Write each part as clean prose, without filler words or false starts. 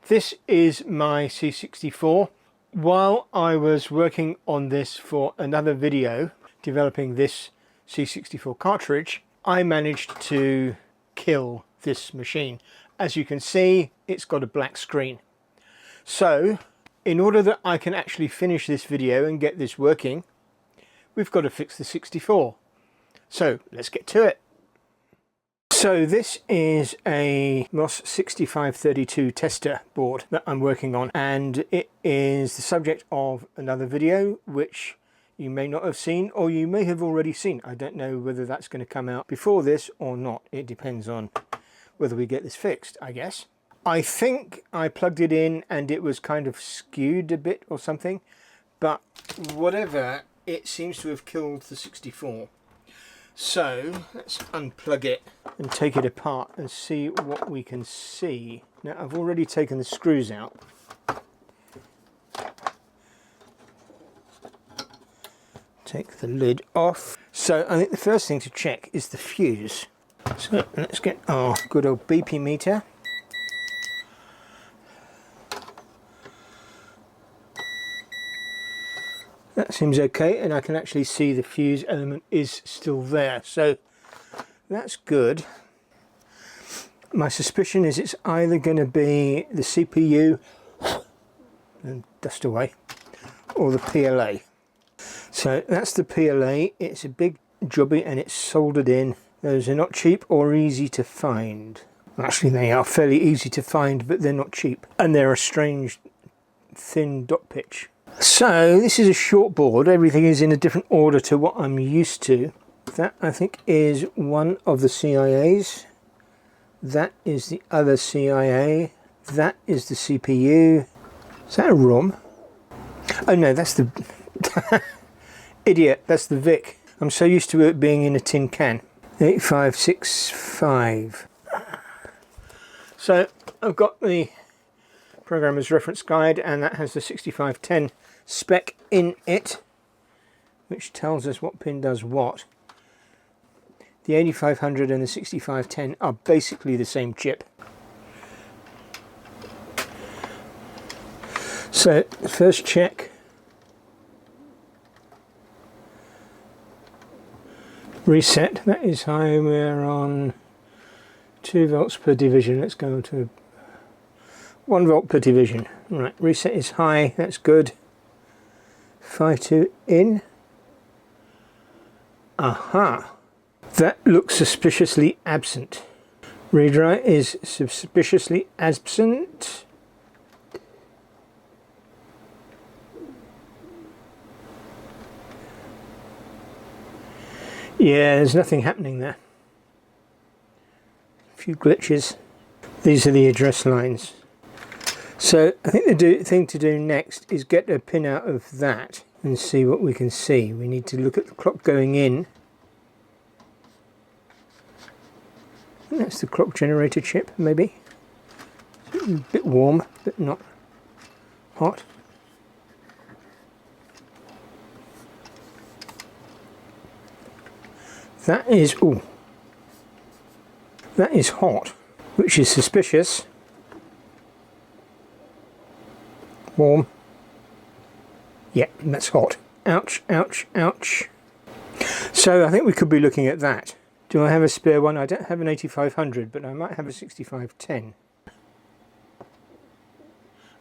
This is my C64. While I was working on this for another video, developing this C64 cartridge, I managed to kill this machine. As you can see, it's got a black screen. So, in order that I can actually finish this video and get this working, we've got to fix the 64. So, let's get to it. So this is a MOS 6532 tester board that I'm working on, and it is the subject of another video which you may not have seen, or you may have already seen. I don't know whether that's going to come out before this or not. It depends on whether we get this fixed, I guess. I think I plugged it in and it was kind of skewed a bit or something, but whatever, it seems to have killed the 64. So let's unplug it and take it apart and see what we can see. Now I've already taken the screws out. Take the lid off. So I think the first thing to check is the fuse. So let's get our good old BP meter. That seems okay, and I can actually see the fuse element is still there, so that's good. My suspicion is it's either going to be the CPU, and dust away, or the PLA. So that's the PLA. It's a big jobby and it's soldered in. Those are not cheap or easy to find. Actually, they are fairly easy to find, but they're not cheap, and they're a strange thin dot pitch. So this is a short board. Everything is in a different order to what I'm used to. That I think is one of the CIAs. That is the other CIA. That is the CPU. Is that a ROM? Oh no, that's the idiot. That's the VIC. I'm so used to it being in a tin can. 8565. So I've got the programmer's reference guide, and that has the 6510 spec in it, which tells us what pin does what. The 8500 and the 6510 are basically the same chip. So first check. Reset, that is high. We're on 2 volts per division. Let's go to 1 volt per division. Right, reset is high, that's good. Phi 2 in. Aha! That looks suspiciously absent. Read write is suspiciously absent. Yeah, there's nothing happening there. A few glitches. These are the address lines. So I think the thing to do next is get a pin out of that and see what we can see. We need to look at the clock going in. I think that's the clock generator chip, maybe. A bit warm, but not hot. That is, ooh, that is hot, which is suspicious. Warm. Yeah, that's hot. Ouch, ouch, ouch. So I think we could be looking at that. Do I have a spare one? I don't have an 8500, but I might have a 6510.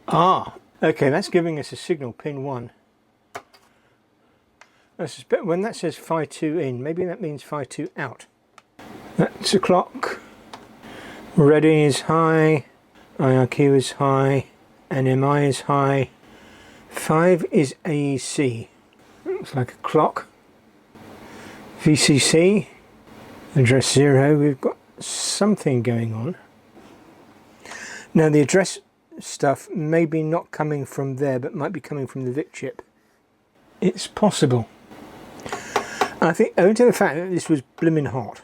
Ah, okay, that's giving us a signal, pin 1. I suspect when that says Phi 2 in, maybe that means Phi 2 out. That's a clock. Ready is high, IRQ is high, NMI is high. 5 is AEC. Looks like a clock. VCC. Address 0. We've got something going on. Now the address stuff may be not coming from there, but might be coming from the VIC chip. It's possible. I think, owing to the fact that this was blimmin' hot,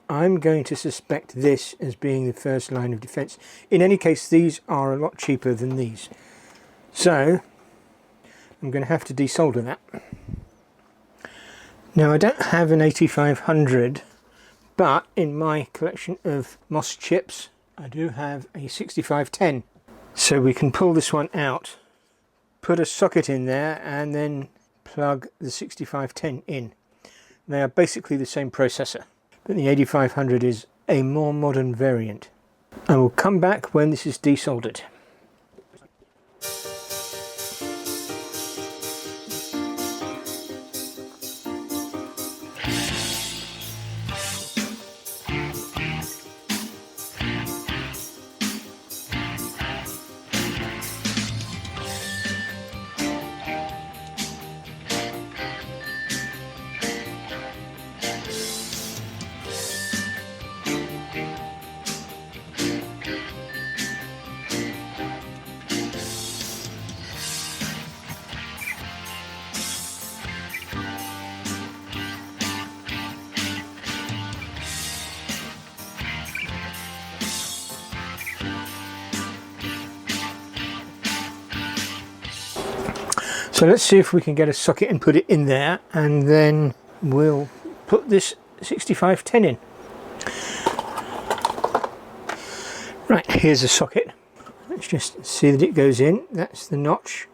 I'm going to suspect this as being the first line of defense. In any case, these are a lot cheaper than these. So, I'm going to have to desolder that. Now, I don't have an 8500, but in my collection of MOS chips, I do have a 6510, so we can pull this one out, put a socket in there, and then plug the 6510 in. They are basically the same processor, but the 8500 is a more modern variant. I will come back when this is desoldered. So let's see if we can get a socket and put it in there, and then we'll put this 6510 in. Right, here's a socket. Let's just see that it goes in. That's the notch.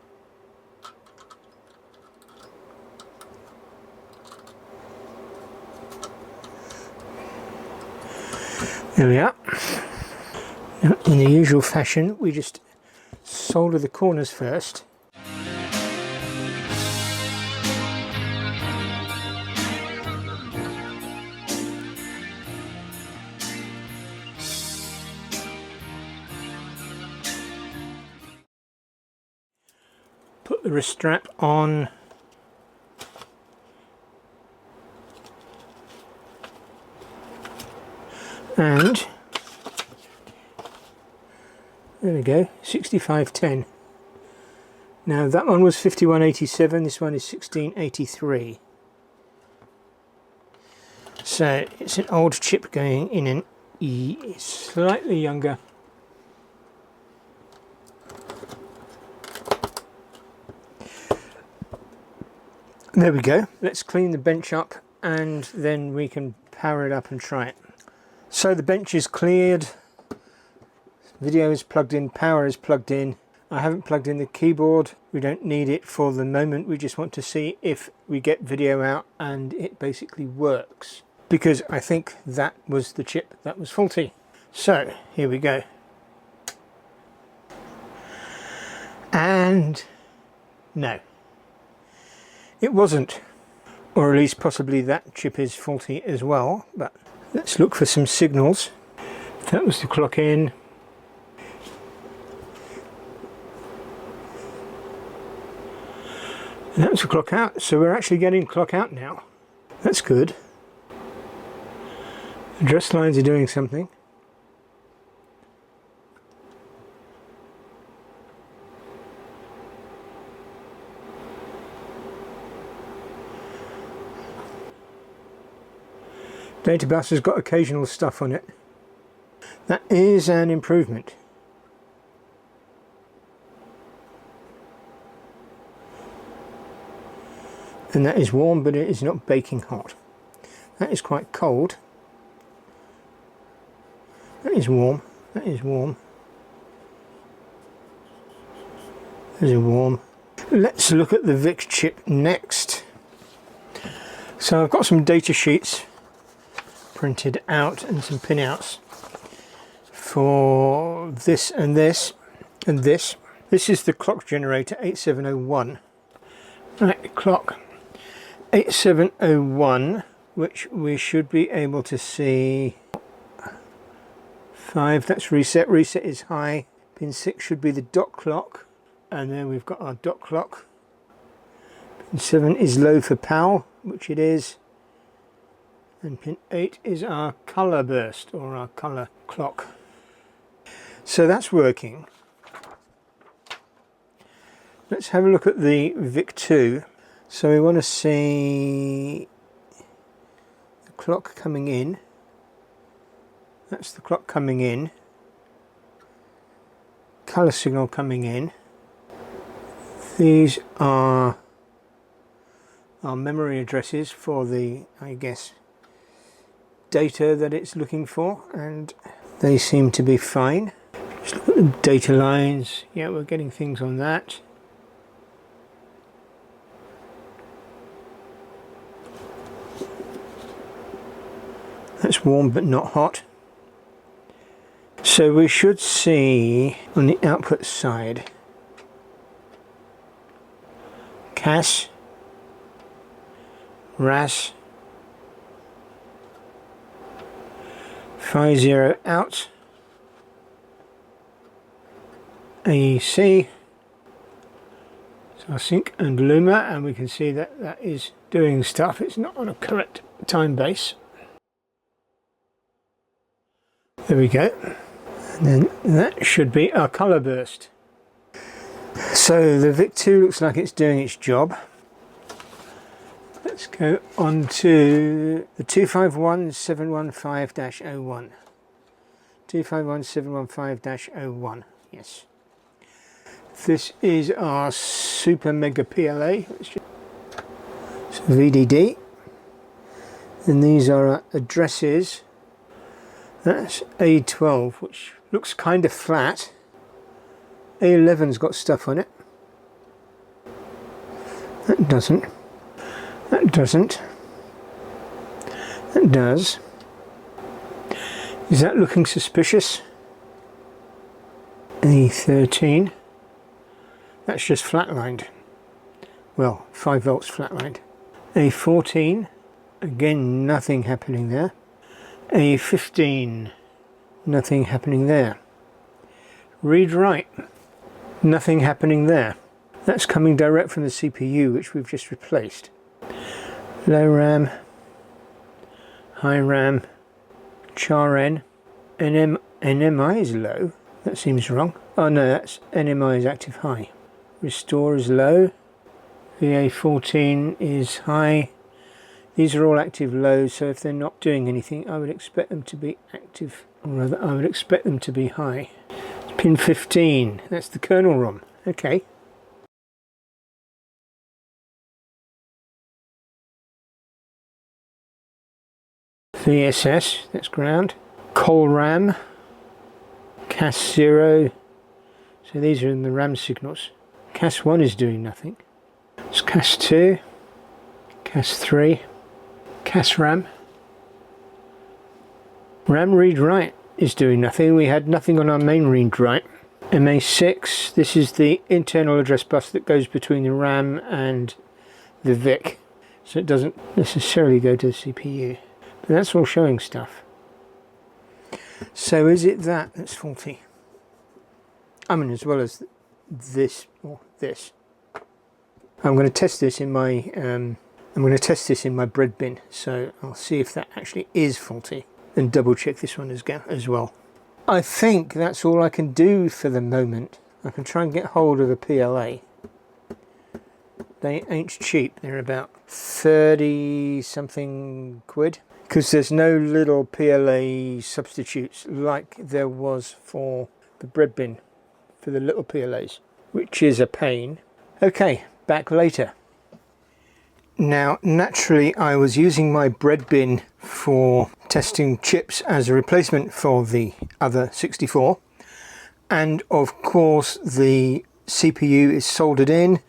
There we are. Now, in the usual fashion, we just solder the corners first. Put the wrist strap on, and there we go, 6510. Now that one was 5187, this one is 1683. So it's an old chip going in an E, slightly younger. There we go. Let's clean the bench up and then we can power it up and try it. So the bench is cleared, video is plugged in, power is plugged in. I haven't plugged in the keyboard. We don't need it for the moment. We just want to see if we get video out and it basically works, because I think that was the chip that was faulty. So here we go. And no, it wasn't, or at least possibly that chip is faulty as well. But let's look for some signals. That was the clock in. And that was the clock out, so we're actually getting clock out now. That's good. Address lines are doing something. Data bus has got occasional stuff on it. That is an improvement. And that is warm, but it is not baking hot. That is quite cold. That is warm. That is warm. That is warm. Let's look at the VIC chip next. So I've got some data sheets printed out and some pinouts for this and this and this. This is the clock generator 8701. Right, clock 8701, which we should be able to see. 5, that's reset. Reset is high. Pin 6 should be the dot clock, and then we've got our dot clock. Pin 7 is low for PAL, which it is. And pin 8 is our colour burst, or our colour clock. So that's working. Let's have a look at the VIC2. So we want to see the clock coming in. That's the clock coming in. Colour signal coming in. These are our memory addresses for the, I guess, data that it's looking for, and They seem to be fine. Just look at the data lines. Yeah, we're getting things on that. That's warm but not hot. So we should see on the output side CAS, RAS, 50 out, AEC, so sync and Luma, and we can see that that is doing stuff. It's not on a correct time base. There we go. And then that should be our colour burst. So the VIC-2 looks like it's doing its job. Let's go on to the 251715-01. 251715-01, yes. This is our super mega PLA. So VDD. And these are our addresses. That's A12, which looks kind of flat. A11's got stuff on it. That doesn't. That doesn't. That does. Is that looking suspicious? A13. That's just flatlined. Well, 5 volts flatlined. A14. Again, nothing happening there. A15. Nothing happening there. Read write. Nothing happening there. That's coming direct from the CPU, which we've just replaced. Low RAM, high RAM, char N, NMI is low. That seems wrong. Oh no, that's NMI is active high. Restore is low. VA14 is high. These are all active low, so if they're not doing anything, I would expect them to be active, or rather I would expect them to be high. Pin 15, that's the kernel ROM. Okay. VSS, that's ground. Col RAM, CAS 0. So these are in the RAM signals. CAS 1 is doing nothing. It's CAS 2, CAS 3, CAS RAM. RAM read write is doing nothing. We had nothing on our main read write. MA6, this is the internal address bus that goes between the RAM and the VIC. So it doesn't necessarily go to the CPU. But that's all showing stuff. So is it that that's faulty? I mean, as well as this or this. I'm going to test this in my bread bin, so I'll see if that actually is faulty and double check this one as well. I think that's all I can do for the moment. I can try and get hold of a PLA. They ain't cheap. They're about 30 something quid. Because there's no little PLA substitutes like there was for the bread bin for the little PLAs, which is a pain. Okay, back later. Now, naturally, I was using my bread bin for testing chips as a replacement for the other 64. And of course, the CPU is soldered in.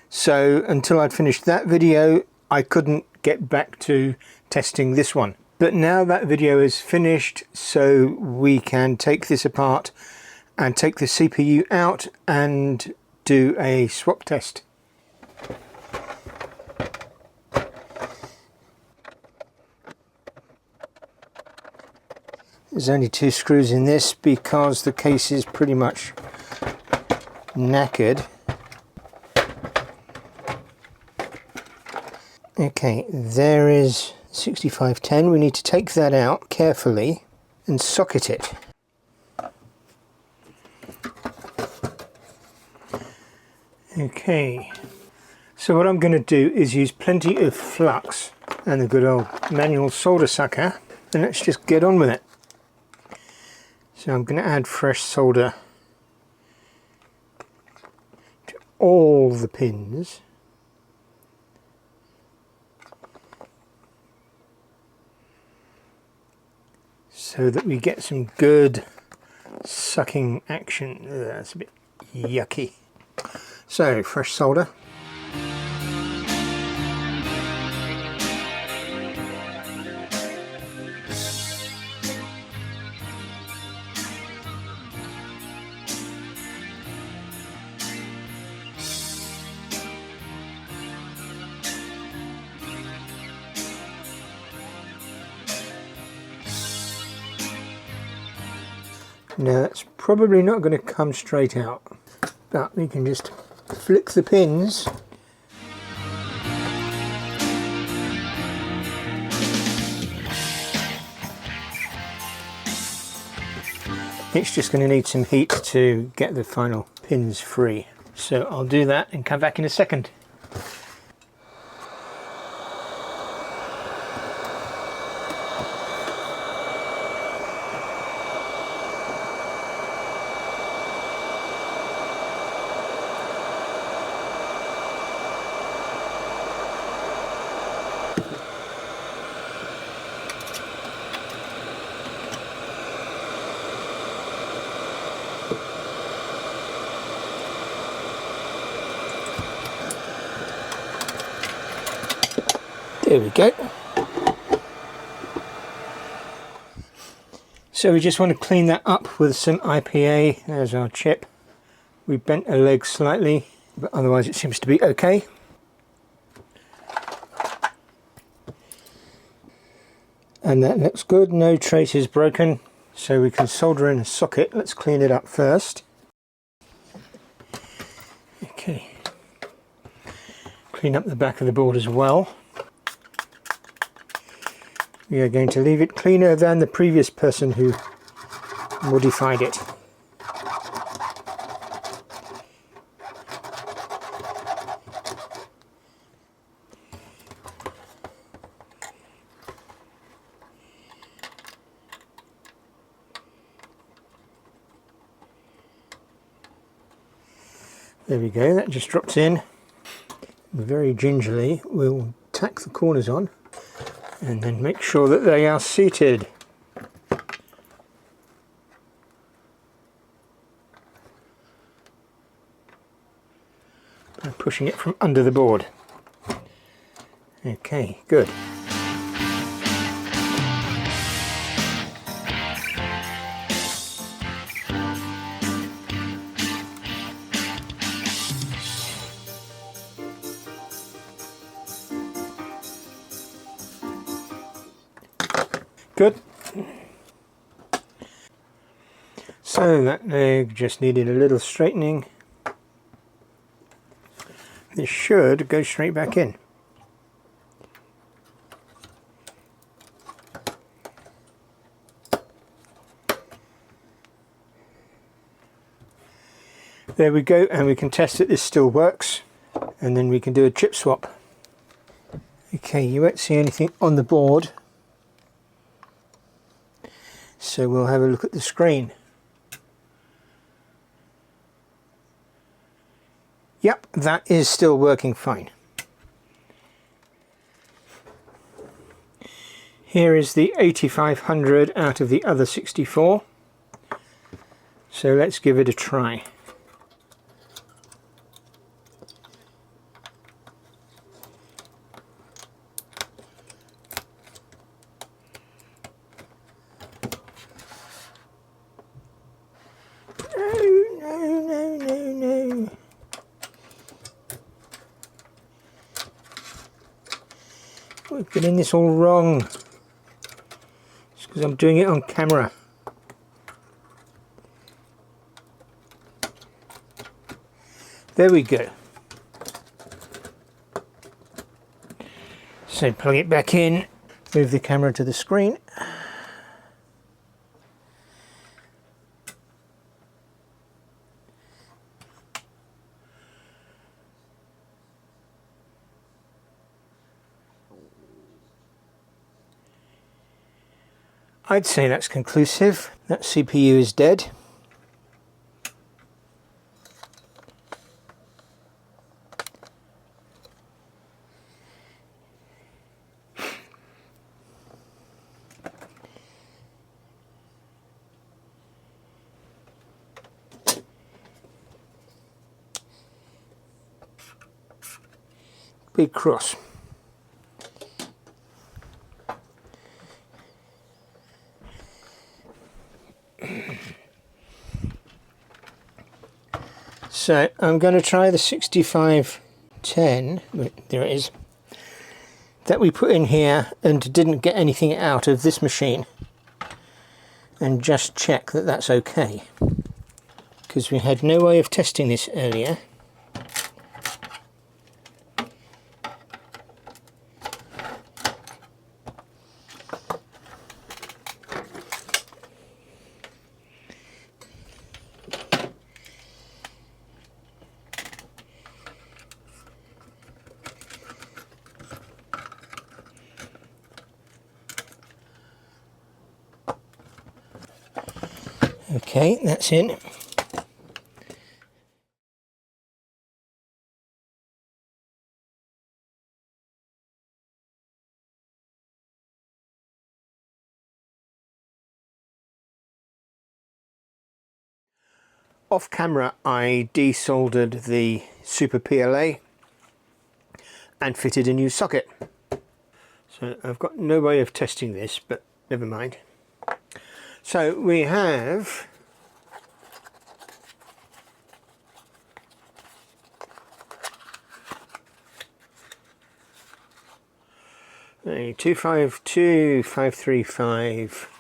So until I'd finished that video, I couldn't get back to testing this one. But now that video is finished, so we can take this apart and take the CPU out and do a swap test. There's only 2 screws in this because the case is pretty much knackered. Okay, there is 6510. We need to take that out carefully and socket it. Okay, so what I'm going to do is use plenty of flux and the good old manual solder sucker, and let's just get on with it. So I'm going to add fresh solder to all the pins. so that we get some good sucking action. Ugh, that's a bit yucky. So, fresh solder. Now that's probably not going to come straight out, but we can just flick the pins it's just going to need some heat to get the final pins free, so I'll do that and come back in a second. There we go. So we just want to clean that up with some IPA. There's our chip. We bent a leg slightly, but otherwise it seems to be okay. And that looks good, no traces broken. So we can solder in a socket. Let's clean it up first. Okay. Clean up the back of the board as well. We are going to leave it cleaner than the previous person who modified it. There we go, that just drops in. Very gingerly we'll tack the corners on and then make sure that they are seated. By pushing it from under the board. Okay, good. Good. So that leg just needed a little straightening. This should go straight back in. There we go, and we can test that this still works, and then we can do a chip swap. Okay, you won't see anything on the board, so we'll have a look at the screen. Yep, that is still working fine. Here is the 8500 out of the other 64. So let's give it a try. No. We're getting this all wrong. It's because I'm doing it on camera. There we go. So plug it back in, move the camera to the screen. I'd say that's conclusive. That CPU is dead. big cross. So I'm going to try the 6510, there it is, that we put in here and didn't get anything out of this machine, and just check that that's okay, because we had no way of testing this earlier. Okay, that's in. Off camera I desoldered the Super PLA and fitted a new socket. So I've got no way of testing this, but never mind. So we have a 252535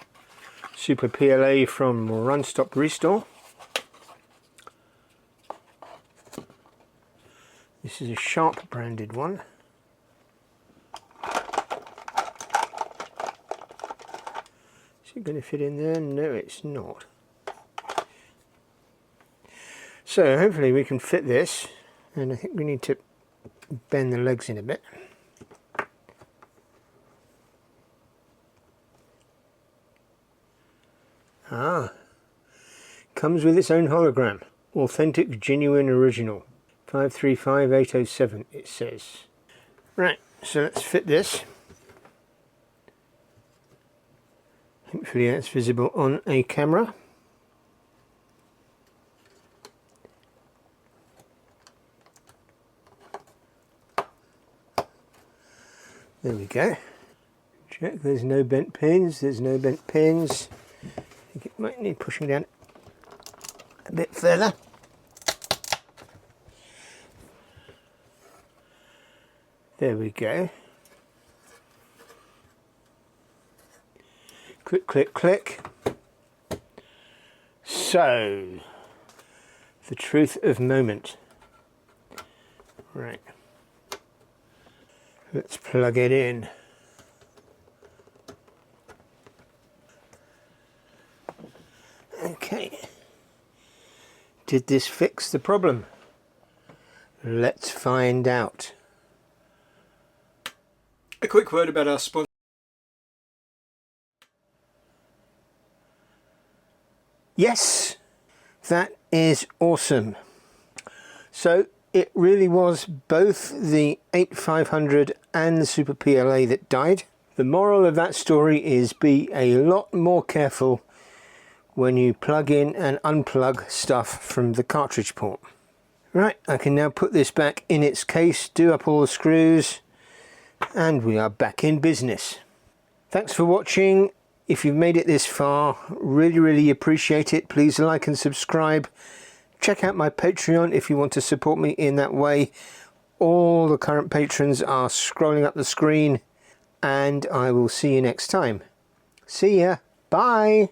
Super PLA from Run Stop Restore. This is a Sharp branded one. Is it going to fit in there? No, it's not. So hopefully we can fit this, and I think we need to bend the legs in a bit. Ah, comes with its own hologram. Authentic, genuine, original. 535807 it says. Right, so let's fit this. Hopefully that's visible on a camera. There we go. Check there's no bent pins, there's no bent pins. I think it might need pushing down a bit further. There we go. Click, click, click. So, the truth of moment. Right. Let's plug it in. Okay. Did this fix the problem? Let's find out. A quick word about our sponsor. Yes, that is awesome. So it really was both the 8500 and the Super PLA that died. The moral of that story is be a lot more careful when you plug in and unplug stuff from the cartridge port. Right, I can now put this back in its case, do up all the screws, and we are back in business. Thanks for watching. If you've made it this far, really appreciate it. Please like and subscribe. Check out my Patreon if you want to support me in that way. All the current patrons are scrolling up the screen, and I will see you next time. See ya. Bye.